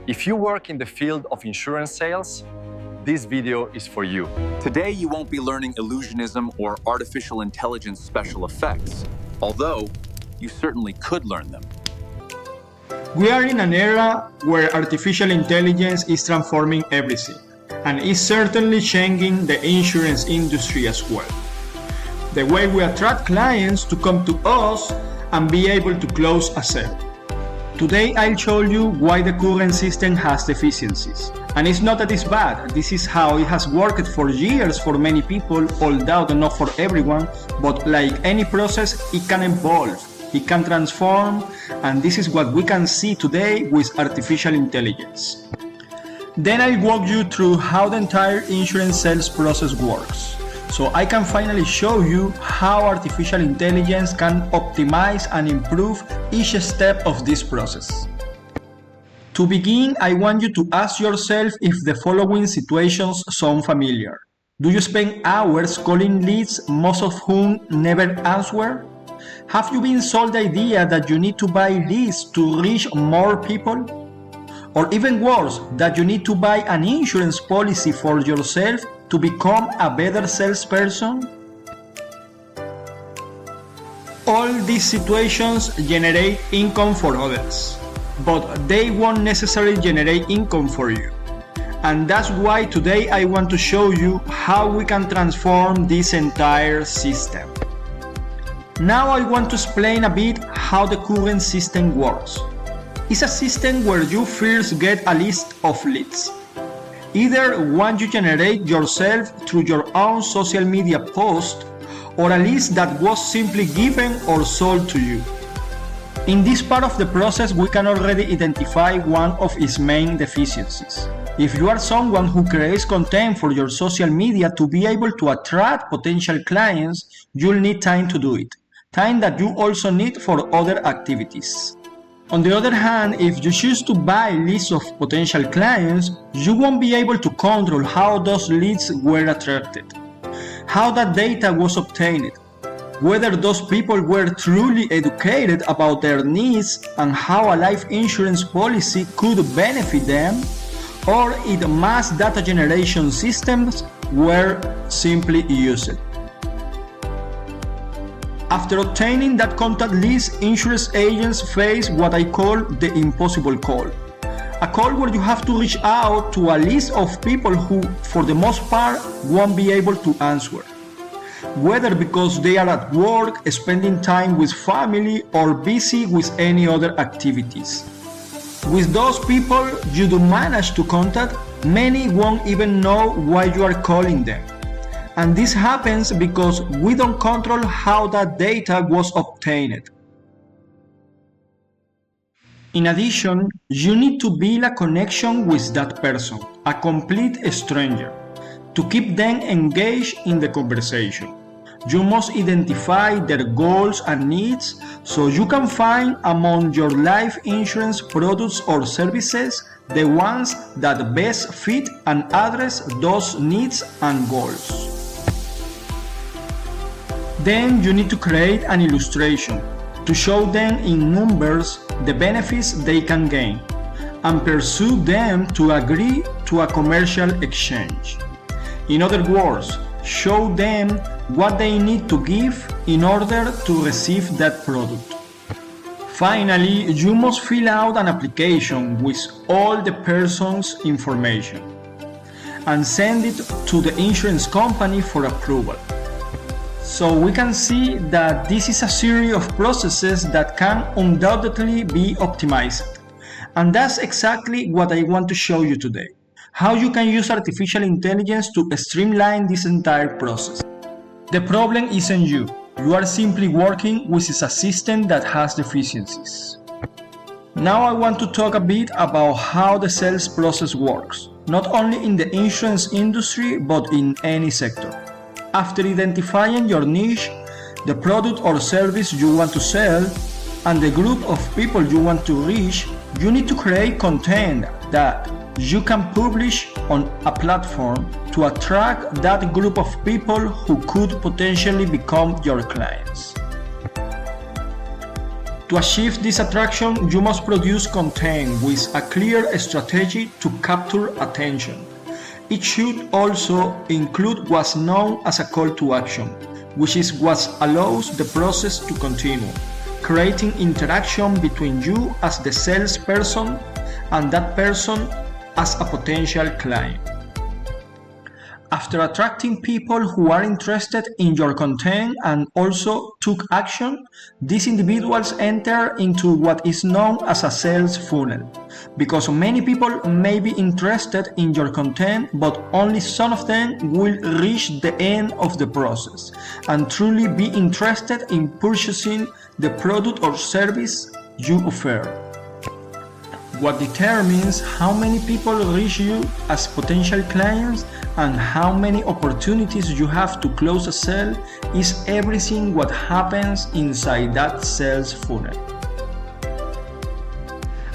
If you work in the field of insurance sales, this video is for you. Today, you won't be learning illusionism or artificial intelligence special effects, although you certainly could learn them. We are in an era where artificial intelligence is transforming everything, and is certainly changing the insurance industry as well. The way we attract clients to come to us and be able to close a sale. Today I'll show you why the current system has deficiencies. And it's not that it's bad, this is how it has worked for years for many people, although not for everyone, but like any process, it can evolve, it can transform, and this is what we can see today with artificial intelligence. Then I'll walk you through how the entire insurance sales process works, so I can finally show you how artificial intelligence can optimize and improve each step of this process. To begin, I want you to ask yourself if the following situations sound familiar. Do you spend hours calling leads, most of whom never answer? Have you been sold the idea that you need to buy leads to reach more people? Or even worse, that you need to buy an insurance policy for yourself to become a better salesperson? All these situations generate income for others, but they won't necessarily generate income for you. And that's why today I want to show you how we can transform this entire system. Now I want to explain a bit how the current system works. It's a system where you first get a list of leads. Either one you generate yourself through your own social media post, or a list that was simply given or sold to you. In this part of the process, we can already identify one of its main deficiencies. If you are someone who creates content for your social media to be able to attract potential clients, you'll need time to do it. Time that you also need for other activities. On the other hand, if you choose to buy lists of potential clients, you won't be able to control how those leads were attracted, how that data was obtained, whether those people were truly educated about their needs and how a life insurance policy could benefit them, or if mass data generation systems were simply used. After obtaining that contact list, insurance agents face what I call the impossible call. A call where you have to reach out to a list of people who, for the most part, won't be able to answer. Whether because they are at work, spending time with family, or busy with any other activities. With those people you do manage to contact, many won't even know why you are calling them. And this happens because we don't control how that data was obtained. In addition, you need to build a connection with that person, a complete stranger, to keep them engaged in the conversation. You must identify their goals and needs so you can find among your life insurance products or services the ones that best fit and address those needs and goals. Then you need to create an illustration to show them in numbers the benefits they can gain and pursue them to agree to a commercial exchange. In other words, show them what they need to give in order to receive that product. Finally, you must fill out an application with all the person's information and send it to the insurance company for approval. So we can see that this is a series of processes that can undoubtedly be optimized. And that's exactly what I want to show you today. How you can use artificial intelligence to streamline this entire process. The problem isn't you. You are simply working with a system that has deficiencies. Now I want to talk a bit about how the sales process works, not only in the insurance industry but in any sector. After identifying your niche, the product or service you want to sell, and the group of people you want to reach, you need to create content that you can publish on a platform to attract that group of people who could potentially become your clients. To achieve this attraction, you must produce content with a clear strategy to capture attention. It should also include what's known as a call to action, which is what allows the process to continue, creating interaction between you as the salesperson and that person as a potential client. After attracting people who are interested in your content and also took action, these individuals enter into what is known as a sales funnel. Because many people may be interested in your content, but only some of them will reach the end of the process and truly be interested in purchasing the product or service you offer. What determines how many people reach you as potential clients and how many opportunities you have to close a sale is everything what happens inside that sales funnel.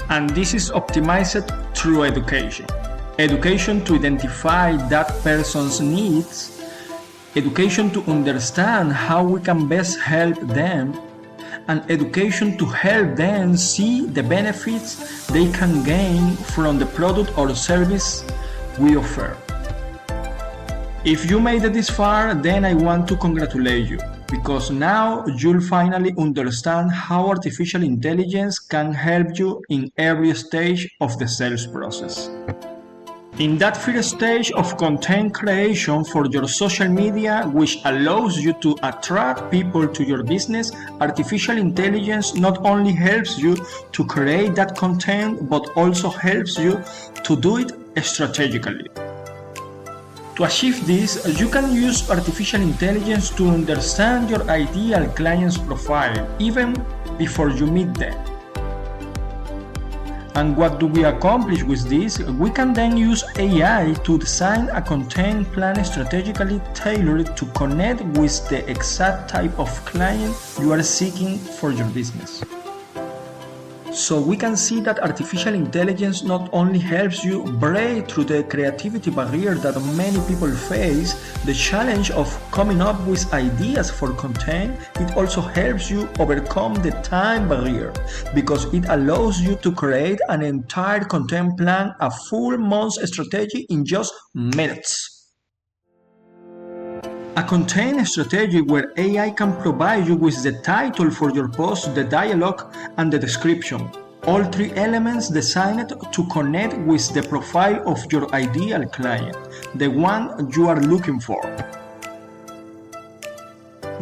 And this is optimized through education. Education to identify that person's needs, education to understand how we can best help them, and education to help them see the benefits they can gain from the product or service we offer. If you made it this far, then I want to congratulate you, because now you'll finally understand how artificial intelligence can help you in every stage of the sales process. In that first stage of content creation for your social media, which allows you to attract people to your business, artificial intelligence not only helps you to create that content, but also helps you to do it strategically. To achieve this, you can use artificial intelligence to understand your ideal client's profile even before you meet them. And what do we accomplish with this? We can then use AI to design a content plan strategically tailored to connect with the exact type of client you are seeking for your business. So we can see that artificial intelligence not only helps you break through the creativity barrier that many people face, the challenge of coming up with ideas for content, it also helps you overcome the time barrier because it allows you to create an entire content plan, a full month's strategy in just minutes. A content strategy where AI can provide you with the title for your post, the dialogue, and the description. All three elements designed to connect with the profile of your ideal client, the one you are looking for.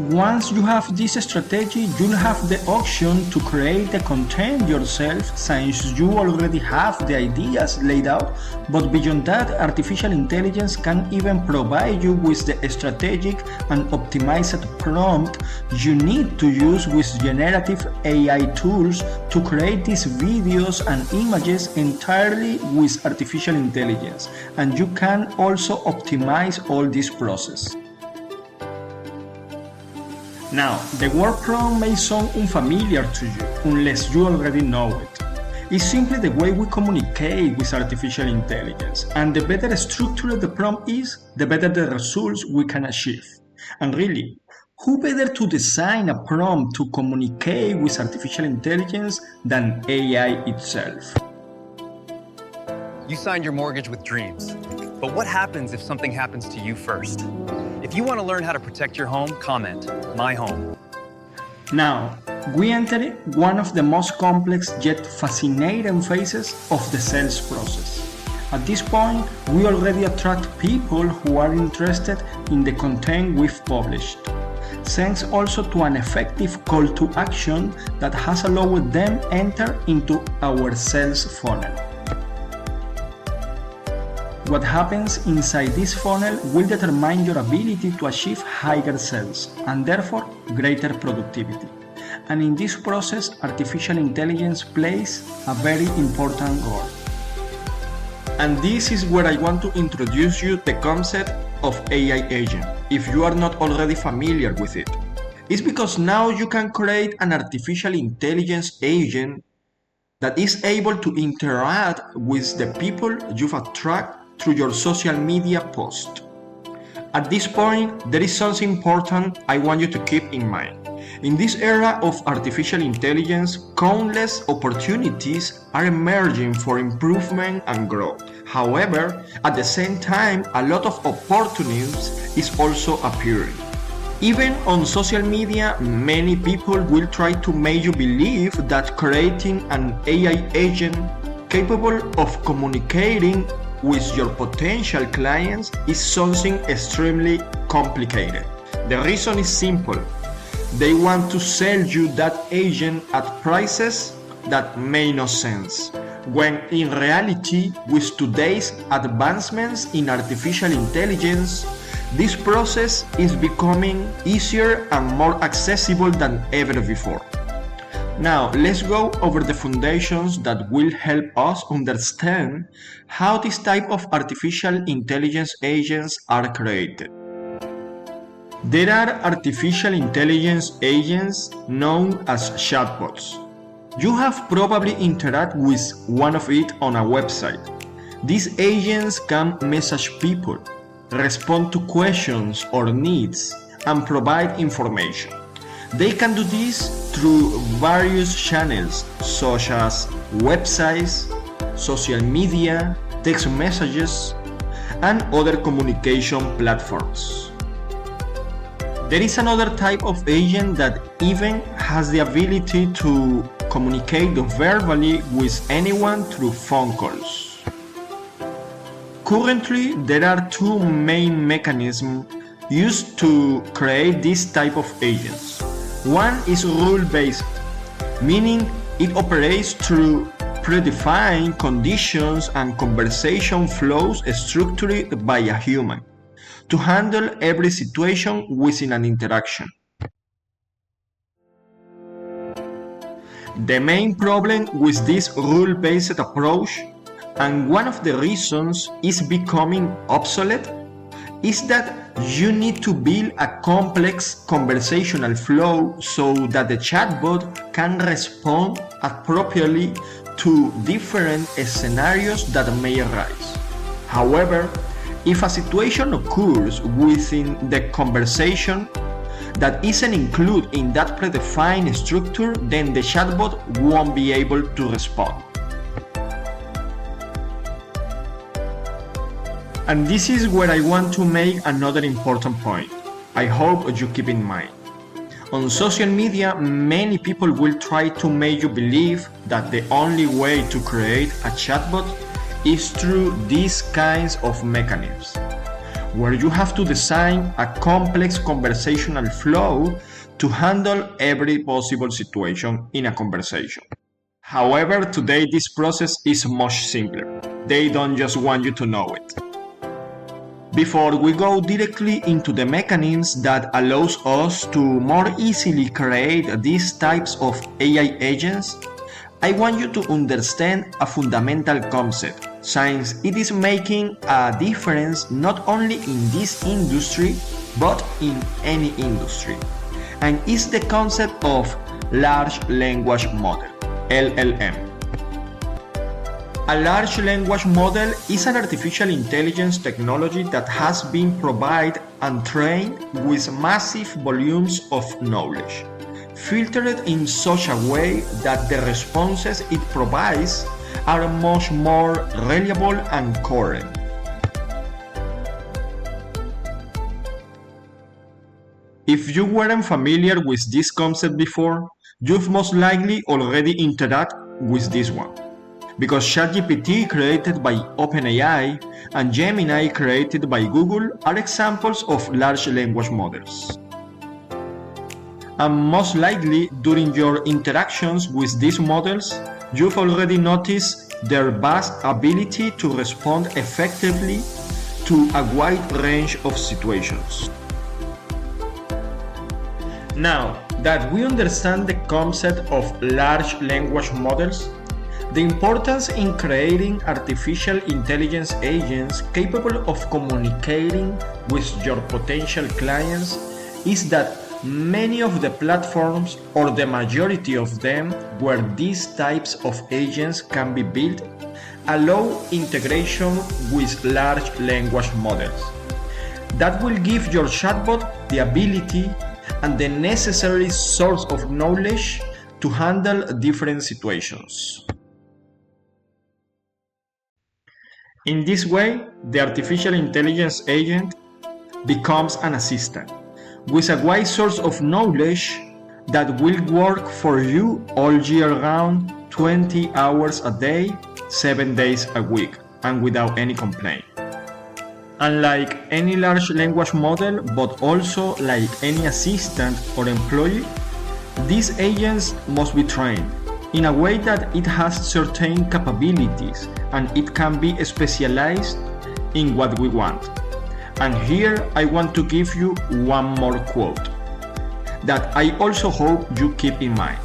Once you have this strategy, you'll have the option to create the content yourself since you already have the ideas laid out, but beyond that, artificial intelligence can even provide you with the strategic and optimized prompt you need to use with generative AI tools to create these videos and images entirely with artificial intelligence, and you can also optimize all this process. Now, the word prompt may sound unfamiliar to you unless you already know it. It's simply the way we communicate with artificial intelligence, and the better structured the prompt is, the better the results we can achieve. And really, who better to design a prompt to communicate with artificial intelligence than AI itself? You signed your mortgage with dreams, but what happens if something happens to you first? If you want to learn how to protect your home, comment "My Home." Now, we enter one of the most complex yet fascinating phases of the sales process. At this point, we already attract people who are interested in the content we've published, thanks also to an effective call to action that has allowed them enter into our sales funnel. What happens inside this funnel will determine your ability to achieve higher sales and therefore greater productivity. And in this process, artificial intelligence plays a very important role. And this is where I want to introduce you the concept of AI agent, if you are not already familiar with it. It's because now you can create an artificial intelligence agent that is able to interact with the people you've attracted through your social media post. At this point, there is something important I want you to keep in mind. In this era of artificial intelligence, countless opportunities are emerging for improvement and growth. However, at the same time, a lot of opportunities is also appearing. Even on social media, many people will try to make you believe that creating an AI agent capable of communicating with your potential clients is something extremely complicated. The reason is simple. They want to sell you that agent at prices that make no sense, when in reality, with today's advancements in artificial intelligence, this process is becoming easier and more accessible than ever before. Now, let's go over the foundations that will help us understand how this type of artificial intelligence agents are created. There are artificial intelligence agents known as chatbots. You have probably interacted with one of it on a website. These agents can message people, respond to questions or needs, and provide information. They can do this through various channels such as websites, social media, text messages, and other communication platforms. There is another type of agent that even has the ability to communicate verbally with anyone through phone calls. Currently, there are two main mechanisms used to create this type of agents. One is rule-based, meaning it operates through predefined conditions and conversation flows structured by a human to handle every situation within an interaction. The main problem with this rule-based approach, and one of the reasons it's becoming obsolete, is that you need to build a complex conversational flow so that the chatbot can respond appropriately to different scenarios that may arise. However, if a situation occurs within the conversation that isn't included in that predefined structure, then the chatbot won't be able to respond. And this is where I want to make another important point. I hope you keep in mind. On social media, many people will try to make you believe that the only way to create a chatbot is through these kinds of mechanisms, where you have to design a complex conversational flow to handle every possible situation in a conversation. However, today this process is much simpler. They don't just want you to know it. Before we go directly into the mechanisms that allows us to more easily create these types of AI agents, I want you to understand a fundamental concept, since it is making a difference not only in this industry, but in any industry. And it's the concept of large language model, LLM. A large language model is an artificial intelligence technology that has been provided and trained with massive volumes of knowledge, filtered in such a way that the responses it provides are much more reliable and current. If you weren't familiar with this concept before, you've most likely already interacted with this one, because ChatGPT created by OpenAI and Gemini created by Google are examples of large language models. And most likely, during your interactions with these models, you've already noticed their vast ability to respond effectively to a wide range of situations. Now that we understand the concept of large language models, the importance in creating artificial intelligence agents capable of communicating with your potential clients is that many of the platforms, or the majority of them, where these types of agents can be built, allow integration with large language models. That will give your chatbot the ability and the necessary source of knowledge to handle different situations. In this way, the artificial intelligence agent becomes an assistant with a wide source of knowledge that will work for you all year round, 20 hours a day, 7 days a week, and without any complaint. Unlike any large language model, but also like any assistant or employee, these agents must be trained in a way that it has certain capabilities and it can be specialized in what we want. And here I want to give you one more quote that I also hope you keep in mind,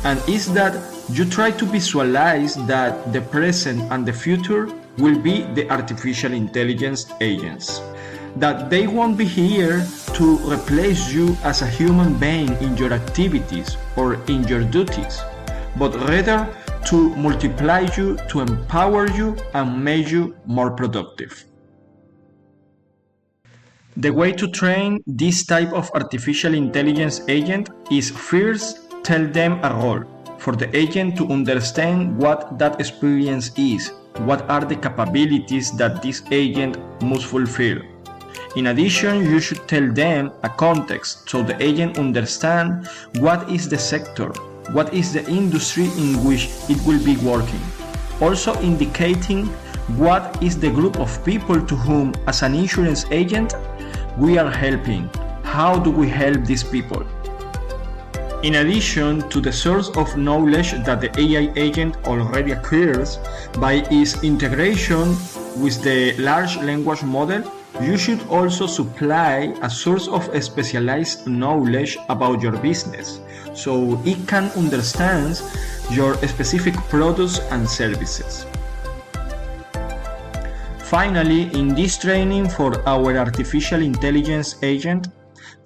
and is that you try to visualize that the present and the future will be the artificial intelligence agents, that they won't be here to replace you as a human being in your activities or in your duties, but rather to multiply you, to empower you and make you more productive. The way to train this type of artificial intelligence agent is first tell them a role for the agent to understand what that experience is, what are the capabilities that this agent must fulfill. In addition, you should tell them a context so the agent understands what is the sector, what is the industry in which it will be working. Also indicating what is the group of people to whom, as an insurance agent, we are helping. How do we help these people? In addition to the source of knowledge that the AI agent already acquires by its integration with the large language model, you should also supply a source of specialized knowledge about your business, so it can understand your specific products and services. Finally, in this training for our artificial intelligence agent,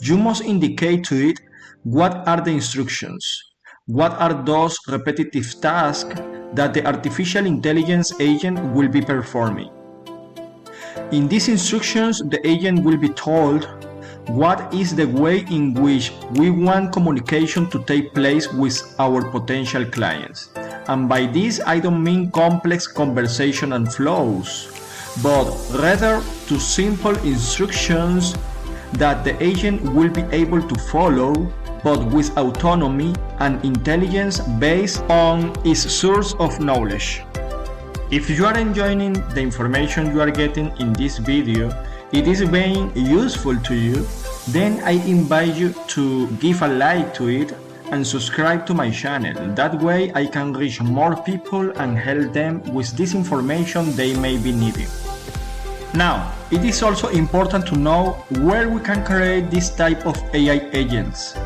you must indicate to it what are the instructions, what are those repetitive tasks that the artificial intelligence agent will be performing. In these instructions, the agent will be told what is the way in which we want communication to take place with our potential clients. And by this, I don't mean complex conversation and flows, but rather to simple instructions that the agent will be able to follow, but with autonomy and intelligence based on its source of knowledge. If you are enjoying the information you are getting in this video, it is being useful to you, then I invite you to give a like to it and subscribe to my channel. That way I can reach more people and help them with this information they may be needing. Now, it is also important to know where we can create this type of AI agents.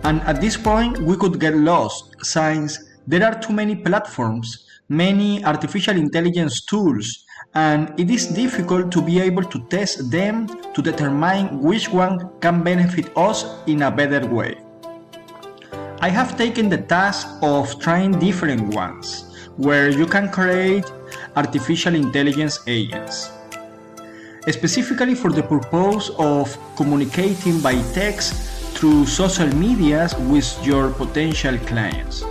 And at this point we could get lost since there are too many platforms, many artificial intelligence tools, and it is difficult to be able to test them to determine which one can benefit us in a better way. I have taken the task of trying different ones where you can create artificial intelligence agents, specifically for the purpose of communicating by text through social medias with your potential clients.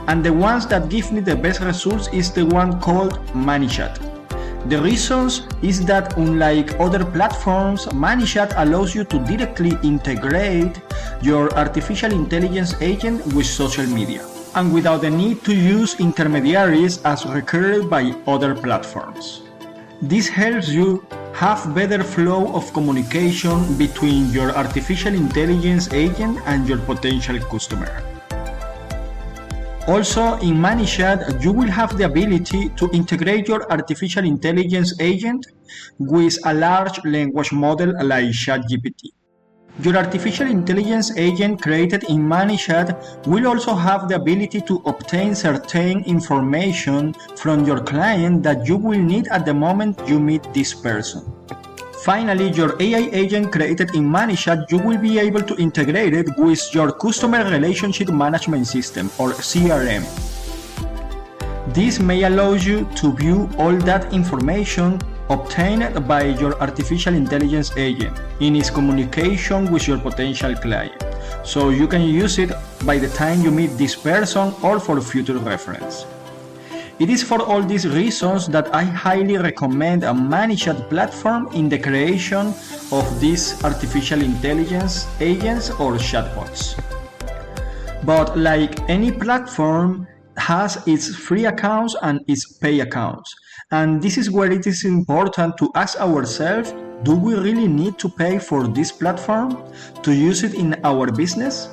And the ones that give me the best results is the one called ManyChat. The reasons is that unlike other platforms, ManyChat allows you to directly integrate your artificial intelligence agent with social media, and without the need to use intermediaries as required by other platforms. This helps you have better flow of communication between your artificial intelligence agent and your potential customer. Also, in ManyChat, you will have the ability to integrate your artificial intelligence agent with a large language model like ChatGPT. Your artificial intelligence agent created in ManyChat will also have the ability to obtain certain information from your client that you will need at the moment you meet this person. Finally, your AI agent created in ManyChat, you will be able to integrate it with your Customer Relationship Management System or CRM. This may allow you to view all that information obtained by your artificial intelligence agent in its communication with your potential client. So you can use it by the time you meet this person or for future reference. It is for all these reasons that I highly recommend a managed platform in the creation of these artificial intelligence agents or chatbots. But like any platform has its free accounts and its pay accounts. And this is where it is important to ask ourselves, do we really need to pay for this platform to use it in our business?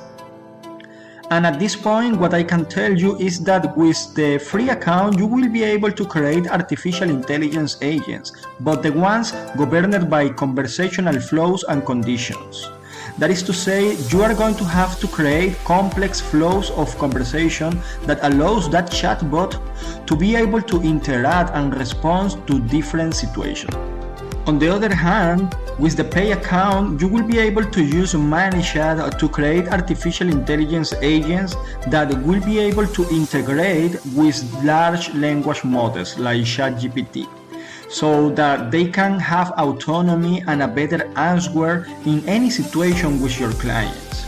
And at this point, what I can tell you is that with the free account, you will be able to create artificial intelligence agents, but the ones governed by conversational flows and conditions. That is to say, you are going to have to create complex flows of conversation that allows that chatbot to be able to interact and respond to different situations. On the other hand, with the pay account, you will be able to use Managed to create artificial intelligence agents that will be able to integrate with large language models like ChatGPT, so that they can have autonomy and a better answer in any situation with your clients,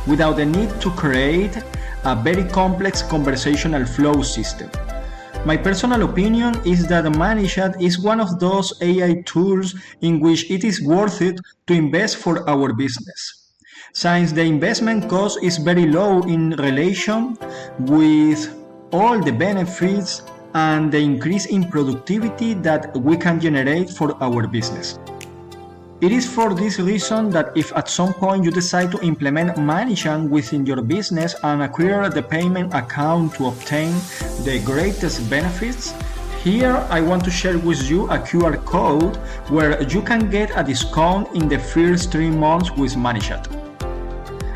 without the need to create a very complex conversational flow system. My personal opinion is that Managed is one of those AI tools in which it is worth it to invest for our business, since the investment cost is very low in relation with all the benefits and the increase in productivity that we can generate for our business. It is for this reason that if at some point you decide to implement Managed within your business and acquire the payment account to obtain the greatest benefits, here I want to share with you a QR code where you can get a discount in the first 3 months with Managed.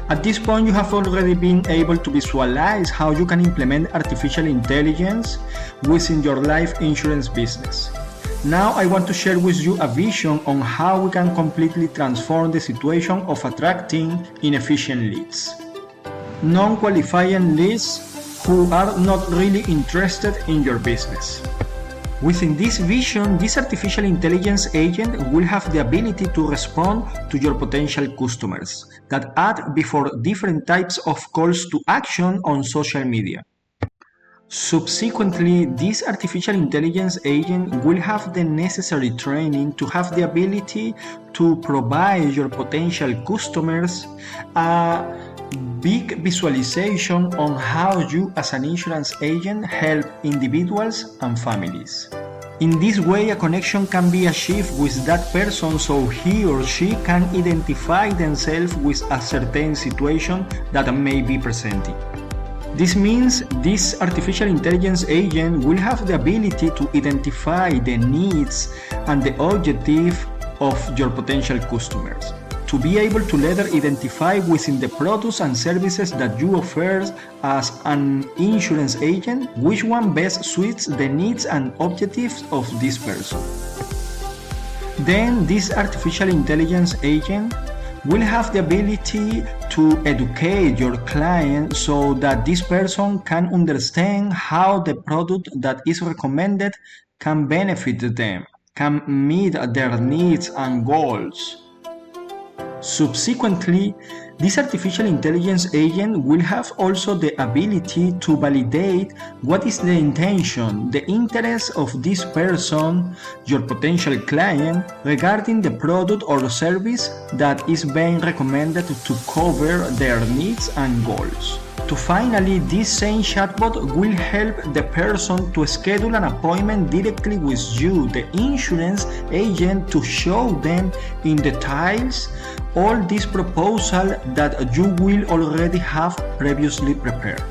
At this point, you have already been able to visualize how you can implement artificial intelligence within your life insurance business. Now I want to share with you a vision on how we can completely transform the situation of attracting inefficient leads. Non-qualifying leads who are not really interested in your business. Within this vision, this artificial intelligence agent will have the ability to respond to your potential customers that add before different types of calls to action on social media. Subsequently, this artificial intelligence agent will have the necessary training to have the ability to provide your potential customers a big visualization on how you as an insurance agent help individuals and families. In this way, a connection can be achieved with that person so he or she can identify themselves with a certain situation that may be presenting. This means this artificial intelligence agent will have the ability to identify the needs and the objective of your potential customers, to be able to later identify within the products and services that you offer as an insurance agent which one best suits the needs and objectives of this person. Then this artificial intelligence agent will have the ability to educate your client so that this person can understand how the product that is recommended can benefit them, can meet their needs and goals. Subsequently, this artificial intelligence agent will have also the ability to validate what is the intention, the interest of this person, your potential client, regarding the product or service that is being recommended to cover their needs and goals. To finally, this same chatbot will help the person to schedule an appointment directly with you, the insurance agent, to show them in details all this proposal that you will already have previously prepared.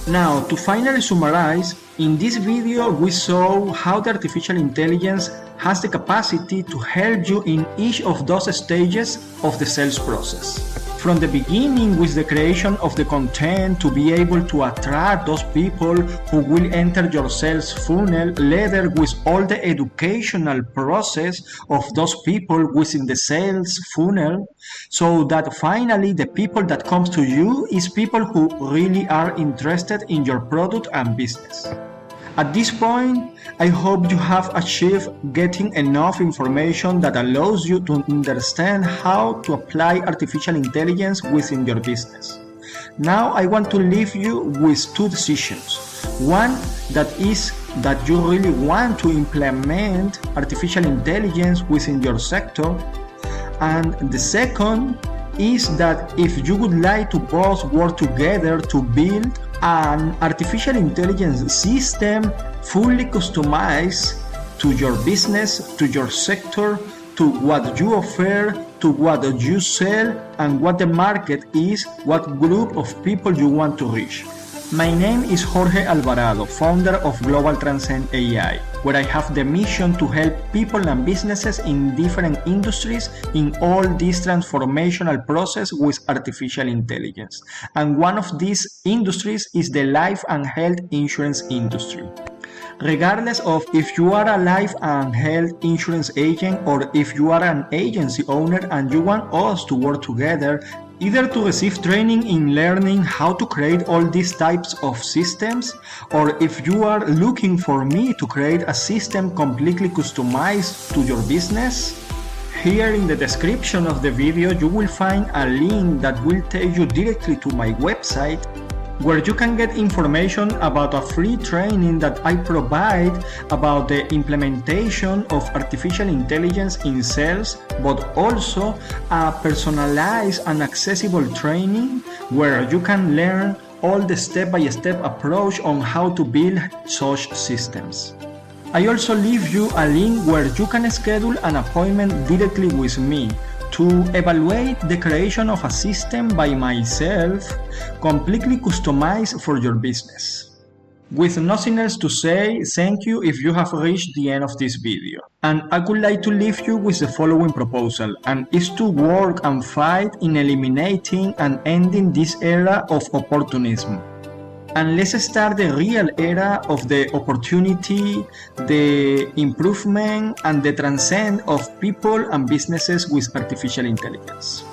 Now, to finally summarize, in this video we saw how the artificial intelligence has the capacity to help you in each of those stages of the sales process. From the beginning with the creation of the content to be able to attract those people who will enter your sales funnel, later with all the educational process of those people within the sales funnel, so that finally the people that comes to you is people who really are interested in your product and business. At this point, I hope you have achieved getting enough information that allows you to understand how to apply artificial intelligence within your business. Now I want to leave you with two decisions. One that is that you really want to implement artificial intelligence within your sector, and the second is that if you would like to both work together to build an artificial intelligence system fully customized to your business, to your sector, to what you offer, to what you sell, and what the market is, what group of people you want to reach. My name is Jorge Alvarado, founder of Global Transcend AI, where I have the mission to help people and businesses in different industries in all this transformational process with artificial intelligence. And one of these industries is the life and health insurance industry. Regardless of if you are a life and health insurance agent or if you are an agency owner and you want us to work together, either to receive training in learning how to create all these types of systems, or if you are looking for me to create a system completely customized to your business, here in the description of the video you will find a link that will take you directly to my website, where you can get information about a free training that I provide about the implementation of artificial intelligence in sales, but also a personalized and accessible training where you can learn all the step-by-step approach on how to build such systems. I also leave you a link where you can schedule an appointment directly with me to evaluate the creation of a system by myself, completely customized for your business. With nothing else to say, thank you if you have reached the end of this video. And I would like to leave you with the following proposal, and is to work and fight in eliminating and ending this era of opportunism. And let's start the real era of the opportunity, the improvement, and the transcend of people and businesses with artificial intelligence.